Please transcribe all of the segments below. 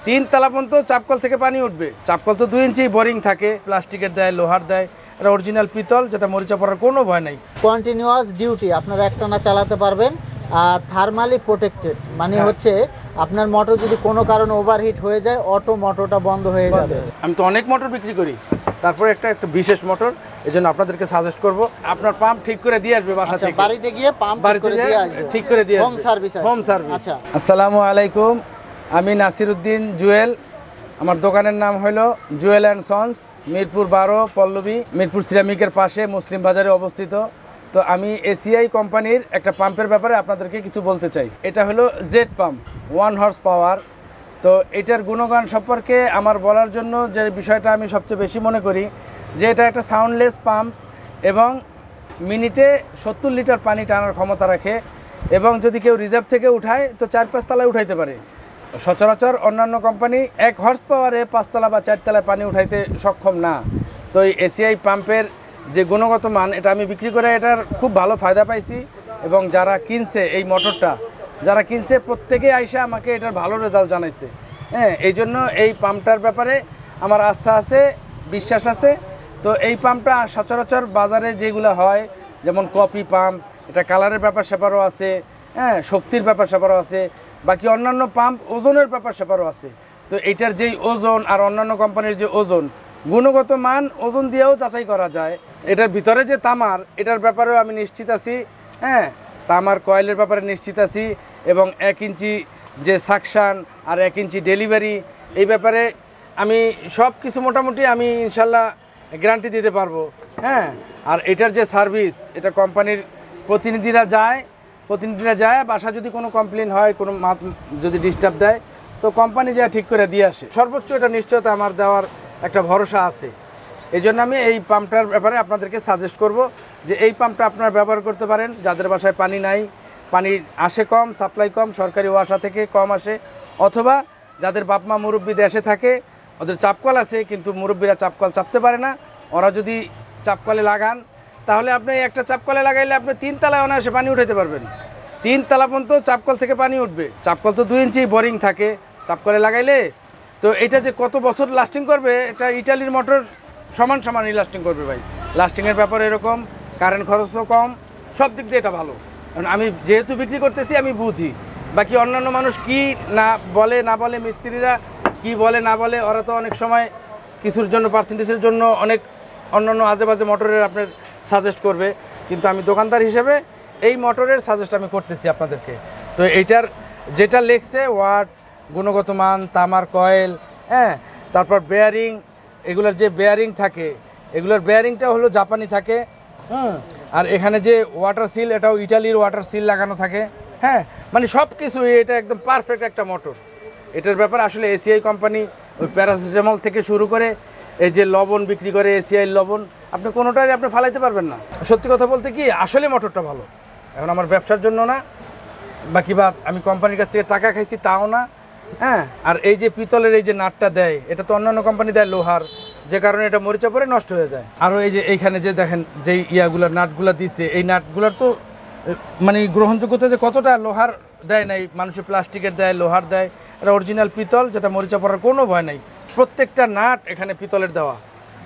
3 তলা পর্যন্ত চাপকল থেকে পানি উঠবে। চাপকল তো 2 ইঞ্চি বোরিং থাকে, প্লাস্টিকের দেয়, লোহার দেয়, এটা অরিজিনাল পিতল, যেটা মরিচা পড়ার কোনো ভয় নাই। কন্টিনিউয়াস ডিউটি আপনারা একটানা চালাতে পারবেন। আর থার্মালি প্রোটেক্টেড মানে হচ্ছে আপনার মোটর যদি কোনো কারণে ওভারহিট হয়ে যায় অটো মোটরটা বন্ধ হয়ে যাবে। আমি তো অনেক মোটর বিক্রি করি, তারপরে একটা বিশেষ মোটর, এই জন্য আপনাদেরকে সাজেস্ট করব, আপনার পাম্প ঠিক করে দিয়ে আসবে বাসা থেকে। বাড়িতে গিয়ে পাম্প করে দিয়ে আসবে, ঠিক করে দিয়ে হোম সার্ভিস। Home service. আচ্ছা, আসসালামু আলাইকুম, আমি নাসিরউদ্দিন জুয়েল। আমার দোকানের নাম হলো জুয়েল অ্যান্ড সন্স, মিরপুর 12 পল্লবী, মিরপুর সিরামিকের পাশে মুসলিম বাজারে অবস্থিত। তো আমি এসিআই কোম্পানির একটা পাম্পের ব্যাপারে আপনাদেরকে কিছু বলতে চাই। এটা হলো জেড পাম্প, 1 হর্স পাওয়ার। তো এটার গুণগান সম্পর্কে আমার বলার জন্য যে বিষয়টা আমি সবচেয়ে বেশি মনে করি যে এটা একটা সাউন্ডলেস পাম্প এবং মিনিটে 70 লিটার পানি টানার ক্ষমতা রাখে, এবং যদি কেউ রিজার্ভ থেকে উঠায় তো 4-5 তলায় উঠাইতে পারে। সচরাচর অন্যান্য কোম্পানি 1 হর্স পাওয়ারে 5 তলা বা 4 তলায় পানি উঠাইতে সক্ষম না। তো এই এসিআই পাম্পের যে গুণগত মান, এটা আমি বিক্রি করে এটার খুব ভালো ফায়দা পাইছি, এবং যারা কিনছে এই মোটরটা, যারা কিনছে প্রত্যেকে আইসা আমাকে এটার ভালো রেজাল্ট জানাইছে। হ্যাঁ, এই জন্য এই পাম্পটার ব্যাপারে আমার আস্থা আছে, বিশ্বাস আছে। তো এই পাম্পটা সচরাচর বাজারে যেগুলো হয়, যেমন কপি পাম্প, এটা কালারের ব্যাপার স্যাপারও আছে, হ্যাঁ, শক্তির ব্যাপার স্যাপারও আছে, বাকি অন্যান্য পাম্প ওজনের ব্যাপার স্যাপারও আছে। তো এটার যেই ওজন আর অন্যান্য কোম্পানির যে ওজন, গুণগত মান ওজন দিয়েও যাচাই করা যায়। এটার ভিতরে যে তামার, এটার ব্যাপারেও আমি নিশ্চিত আছি। হ্যাঁ, তামার কয়েলের ব্যাপারে নিশ্চিত আছি, এবং 1 ইঞ্চি যে সাকশান আর 1 ইঞ্চি ডেলিভারি, এই ব্যাপারে আমি সব কিছু মোটামুটি আমি ইনশাল্লাহ গ্যারান্টি দিতে পারবো। হ্যাঁ, আর এটার যে সার্ভিস, এটা কোম্পানির প্রতিনিধিরা যায়, বাসা যদি কোনো কমপ্লেন হয়, কোনো যদি ডিস্টার্ব দেয়, তো কোম্পানি যা ঠিক করে দিয়ে আসে। সর্বোচ্চ এটা নিশ্চয়তা আমার দেওয়ার একটা ভরসা আছে। এই জন্য আমি এই পাম্পটার ব্যাপারে আপনাদেরকে সাজেস্ট করব যে এই পাম্পটা আপনারা ব্যবহার করতে পারেন যাদের বাসায় পানি নাই, পানি আসে কম, সাপ্লাই কম, সরকারি ওয়াসা থেকে কম আসে, অথবা যাদের বাপমা মুরব্বী দেশে থাকে, ওদের চাপকল আছে কিন্তু মুরব্বীরা চাপকল চাপতে পারে না, ওরা যদি চাপকলে লাগান, তাহলে আপনি একটা চাপকলে লাগাইলে আপনি 3 তলায় অনায়াসে পানি উঠাইতে পারবেন। 3 তলা পর্যন্ত চাপকল থেকে পানি উঠবে। চাপকল তো 2 ইঞ্চি বোরিং থাকে চাপকলে লাগাইলে। তো এটা যে কত বছর লাস্টিং করবে, এটা ইটালির মোটর সমানই লাস্টিং করবে ভাই। লাস্টিংয়ের ব্যাপারে এরকম, কারেন্ট খরচও কম, সব দিক দিয়ে এটা ভালো। কারণ আমি যেহেতু বিক্রি করতেছি আমি বুঝি, বাকি অন্যান্য মানুষ কি না বলে, মিস্ত্রিরা কি বলে না বলে, ওরা তো অনেক সময় কিছুর জন্য, পার্সেন্টেজের জন্য অনেক অন্যান্য আজেবাজে মোটরের আপনার সাজেস্ট করবে, কিন্তু আমি দোকানদার হিসেবে এই মোটরের সাজেস্ট আমি করতেছি আপনাদেরকে। তো এইটার যেটা লেখছে ওয়াট, গুণগত মান, তামার কয়েল, হ্যাঁ, তারপর বেয়ারিং, এগুলোর যে বেয়ারিং থাকে, এগুলোর বেয়ারিংটা হলো জাপানি থাকে। আর এখানে যে ওয়াটার সিল, এটাও ইটালির ওয়াটার সিল লাগানো থাকে। হ্যাঁ, মানে সব কিছু, এটা একদম পারফেক্ট একটা মোটর। এটার ব্যাপারে আসলে এসিআই কোম্পানি ওই প্যারাসিটামল থেকে শুরু করে এই যে লবণ বিক্রি করে, এসিআই লবণ, আপনি কোনোটাই আপনি ফালাইতে পারবেন না। সত্যি কথা বলতে কি, আসলে মোটরটা ভালো। এখন আমার ব্যবসার জন্য না, বাকি বাদ আমি কোম্পানির কাছ থেকে টাকা খাইছি তাও না। হ্যাঁ, আর এই যে পিতলের এই যে নাটটা দেয়, এটা তো অন্যান্য কোম্পানি দেয় লোহার, যে কারণে এটা মরিচা পরে নষ্ট হয়ে যায়। আরও এই যে এইখানে যে দেখেন যেই ইয়াগুলার নাটগুলা দিচ্ছে, এই নাটগুলার তো মানে গ্রহণযোগ্যতা যে কতটা, লোহার দেয় নাই, মানুষের প্লাস্টিকের দেয়, লোহার দেয়, এটা অরিজিনাল পিতল, যেটা মরিচা পড়ার কোনো ভয় নাই। প্রত্যেকটা নাট এখানে পিতলের দেওয়া।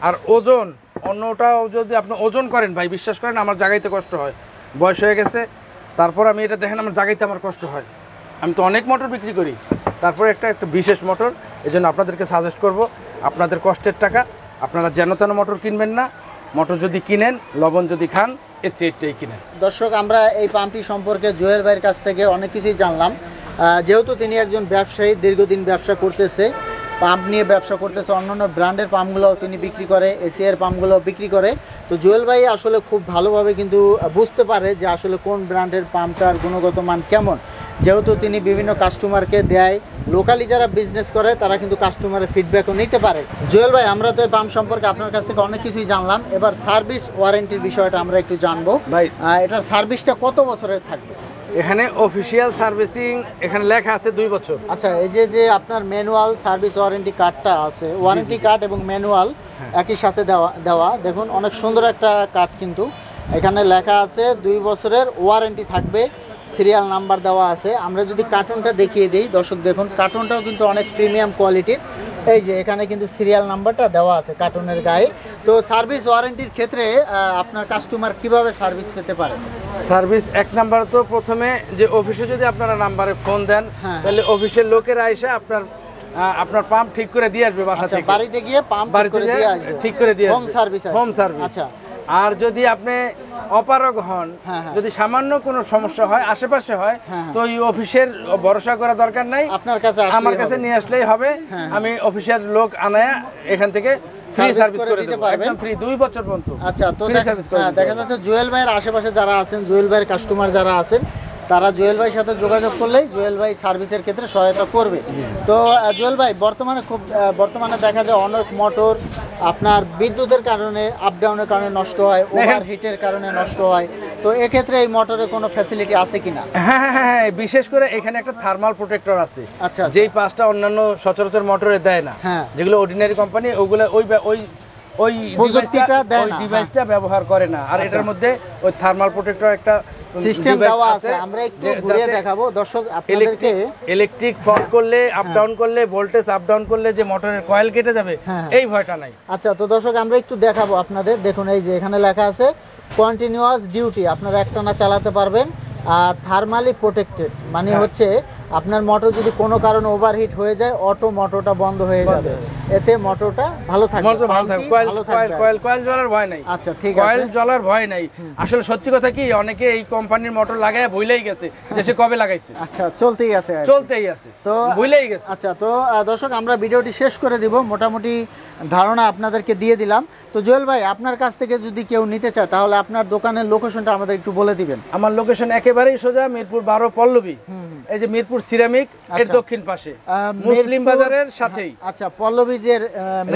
আর ওজন, অন্যটাও যদি আপনি ওজন করেন ভাই, বিশ্বাস করেন আমার জাগাইতে কষ্ট হয়, বয়স হয়ে গেছে, তারপর আমি এটা দেখেন আমার জাগাইতে আমার কষ্ট হয়। আমি তো অনেক মোটর বিক্রি করি, তারপরে একটা বিশেষ মোটর, এই জন্য আপনাদেরকে সাজেস্ট করব, আপনাদের কষ্টের টাকা আপনারা যেন তেন মোটর কিনবেন না। মোটর যদি কিনেন, লবণ যদি খান, এসিআইটাই কিনেন। দর্শক, আমরা এই পাম্পটি সম্পর্কে জুয়েল ভাইয়ের কাছ থেকে অনেক কিছুই জানলাম। যেহেতু তিনি একজন ব্যবসায়ী, দীর্ঘদিন ব্যবসা করতেছে, পাম্প নিয়ে ব্যবসা করতেছে, অন্যান্য ব্র্যান্ডের পাম্পগুলোও তিনি বিক্রি করে, এসিআইয়ের পাম্পগুলো বিক্রি করে। তো জুয়েল ভাই আসলে খুব ভালোভাবে কিন্তু বুঝতে পারে যে আসলে কোন ব্র্যান্ডের পাম্পটার গুণগত মান কেমন। যেহেতু তিনি বিভিন্ন কাস্টমারকে দেয়, লোকালি যারা বিজনেস করে তারা কিন্তু কাস্টমারের ফিডব্যাকও নিতে পারে। জুয়েল ভাই, আমরা তো এই পাম্প সম্পর্কে আপনার কাছ থেকে অনেক কিছুই জানলাম, এবার সার্ভিস ওয়ারেন্টির বিষয়টা আমরা একটু জানবো ভাই। এটার সার্ভিসটা কত বছরের থাকবে? এখানে অফিসিয়াল সার্ভিসিং এখানে লেখা আছে 2 বছর। আচ্ছা, এই যে আপনার ম্যানুয়াল সার্ভিস ওয়ারেন্টি কার্ডটা আছে, ওয়ারেন্টি কার্ড এবং ম্যানুয়াল একই সাথে দেওয়া, দেখুন অনেক সুন্দর একটা কার্ড, কিন্তু এখানে লেখা আছে 2 বছরের ওয়ারেন্টি থাকবে। সিরিয়াল নাম্বার দেওয়া আছে। আমরা যদি কার্টুনটা দেখিয়ে দিই, দর্শক দেখুন কার্টুনটাও কিন্তু অনেক প্রিমিয়াম কোয়ালিটির। এই যে এখানে কিন্তু সিরিয়াল নাম্বারটা দেওয়া আছে কার্টুনের গায়ে। তো সার্ভিস ওয়ারেন্টির ক্ষেত্রে আপনার কাস্টমার কিভাবে সার্ভিস পেতে পারে? সার্ভিস এক নাম্বার তো প্রথমে যে অফিসে যদি আপনারা নাম্বারে ফোন দেন, হ্যাঁ। তাহলে অফিসের লোকেরা এসে আপনার পাম্প ঠিক করে দিয়ে আসবে বাসা আচ্ছা, থেকে। বাড়িতে গিয়ে পাম্প বাড়িতে করে দিয়ে আসবে, ঠিক করে দিয়ে হোম সার্ভিস। Home service. আচ্ছা আর যদি আপনি অপারগ হন, হ্যাঁ, হ্যাঁ। যদি সামান্য কোনো সমস্যা হয় আশেপাশে হয়, হ্যাঁ, তো এই অফিসের ভরসা করা দরকার নাই, আপনার কাছে আসলেই আমার কাছে হবে। নিয়ে আসলেই হবে। হ্যাঁ। আমি অফিসের লোক আনায়া এখান থেকে ফ্রি সার্ভিস সার্ভিস করে করে দিতে দেব, পারবেন। একদম ফ্রি 2 বছর পর্যন্ত। আচ্ছা, তো ফ্রি সার্ভিস করে দিতে দেখা হবে। যাচ্ছে জুয়েল ভাইয়ের আশেপাশে যারা আছেন, জুয়েল ভাইয়ের কাস্টমার যারা আছেন, তারা জুয়েল ভাইয়ের সাথে যোগাযোগ করলেই জুয়েল ভাই সার্ভিসের ক্ষেত্রে সহায়তা করবে। তো জুয়েল ভাই, বর্তমানে দেখা যায় অনেক মোটর আপনার বিদ্যুতের কারণে, আপ ডাউনের কারণে নষ্ট হয়, ওভারহিটের কারণে নষ্ট হয়। তো এক্ষেত্রে এই মোটরে কোনো ফ্যাসিলিটি আছে কিনা? হ্যাঁ হ্যাঁ হ্যাঁ হ্যাঁ, বিশেষ করে এখানে একটা থার্মাল প্রোটেক্টর আছে, আচ্ছা, যেই পাঁচটা অন্যান্য সচরাচর মোটরে দেয় না, হ্যাঁ। যেগুলো অর্ডিনারি কোম্পানি ওগুলো ওই প্রযুক্তিটা দেয় না, ডিভাইসটা ব্যবহার করে না। আর এটার মধ্যে ওই থার্মাল প্রোটেক্টর একটা সিস্টেম দেওয়া আছে, আমরা একটু ঘুরিয়ে দেখাবো দর্শক আপনাদেরকে। ইলেকট্রিক ফল্ট করলে, আপ ডাউন করলে, ভোল্টেজ আপ ডাউন করলে যে মোটরের কয়েল কেটে যাবে, হ্যাঁ। এই ভয়টা নাই। আচ্ছা, তো দর্শক আমরা একটু দেখাবো আপনাদের। দেখুন এই যে এখানে লেখা আছে কন্টিনিউয়াস ডিউটি, আপনারা একটানা চালাতে পারবেন। আর থার্মালি প্রোটেক্টেড মানে হচ্ছে আপনার মোটর যদি কোনো কারণে ওভারহিট হয়ে যায়, অটো মোটরটা বন্ধ হয়ে যাবে, এতে মোটরটা ভালো থাকবে, মোটর ভালো থাকবে, ভালো থাকবে। কয়েল জ্বলার ভয় নাই। আচ্ছা, ঠিক কয়েল আছে। জ্বলার ভয় নাই। আসলে সত্যি কথা কি, অনেকে এই কোম্পানির মোটর লাগায় ভুলেই গেছে যে সে কবে লাগাইছে। আচ্ছা, চলতেই আছে আর কি। চলতেই আছে, তো ভুলেই গেছে। আচ্ছা, তো দর্শক আমরা ভিডিওটি শেষ করে দিব, মোটামুটি ধারণা আপনাদেরকে দিয়ে দিলাম। তো জুয়েল ভাই, আপনার কাছ থেকে যদি কেউ নিতে চায়, তাহলে আপনার দোকানের লোকেশনটা আমাদের একটু বলে দিবেন। আমার লোকেশন একেবারেই সোজা, মিরপুর 12 পল্লবী। এই যে মিরপুর সিরামিক এর দক্ষিণ পাশে, মুসলিম বাজারের সাথেই। আচ্ছা, পল্লবী যে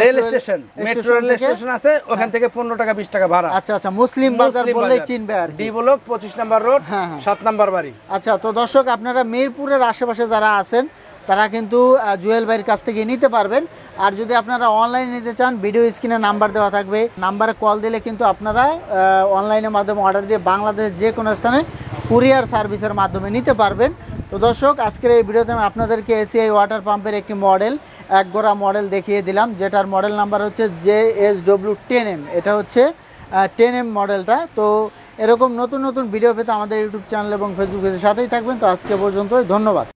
rail station, metro rail station আছে, ওখান থেকে 15 টাকা 20 টাকা ভাড়া। আচ্ছা আচ্ছা, মুসলিম বাজার বললেই চিনবে আর কি। ডি ব্লক 25 নম্বর রোড, হ্যাঁ, হ্যাঁ। 7 নম্বর বাড়ি। আচ্ছা, তো দর্শক আপনারা মিরপুরের আশেপাশে যারা আছেন, তারা কিন্তু জুয়েল ভাইয়ের কাছ থেকে নিতে পারবেন। আর যদি আপনারা অনলাইনে নিতে চান, ভিডিও স্ক্রিনে নাম্বার দেওয়া থাকবে, নাম্বারে কল দিলে কিন্তু আপনারা অনলাইনের মাধ্যমে অর্ডার দিয়ে বাংলাদেশের যে কোনো স্থানে কুরিয়ার সার্ভিসের মাধ্যমে নিতে পারবেন। তো দর্শক, আজকের এই ভিডিওতে আমি আপনাদেরকে এসিআই ওয়াটার পাম্পের একটি মডেল, এক গোড়া মডেল দেখিয়ে দিলাম, যেটার মডেল নাম্বার হচ্ছে JSW10M। এটা হচ্ছে 10M মডেলটা। তো এরকম নতুন নতুন ভিডিও পেতে আমাদের ইউটিউব চ্যানেল এবং ফেসবুক পেজের সাথেই থাকবেন। তো আজকে পর্যন্ত ধন্যবাদ।